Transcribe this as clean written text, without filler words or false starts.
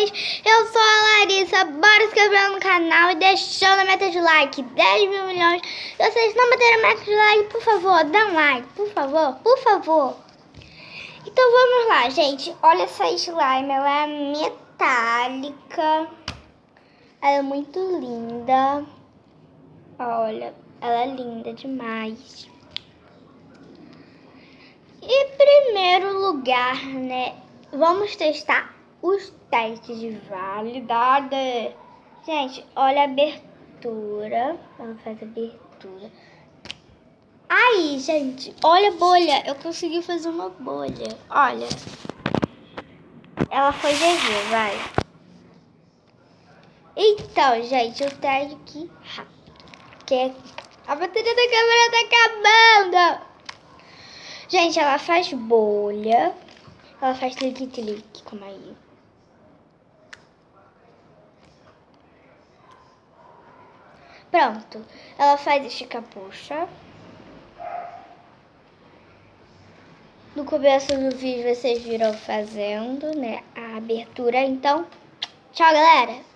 vocês? Eu sou a Larissa, bora se inscrever no canal e deixando a meta de like, 10 mil milhões. Se vocês não bateram a meta de like, por favor, dá um like, por favor, por favor. Então vamos lá, gente. Olha essa slime, ela é metálica. Ela é muito linda. Olha, ela é linda demais. Em primeiro lugar, né, vamos testar os testes de validade. Gente, olha a abertura. Ela faz abertura. Aí, gente, olha a bolha. Eu consegui fazer uma bolha. Olha. Ela foi GG, vai. Então, gente, eu trago aqui rápido. Porque a bateria da câmera tá acabando. Gente, ela faz bolha. Ela faz clique-clique, como aí. Pronto. Ela faz estica-puxa. No começo do vídeo vocês viram fazendo, né, a abertura. Então, tchau, galera.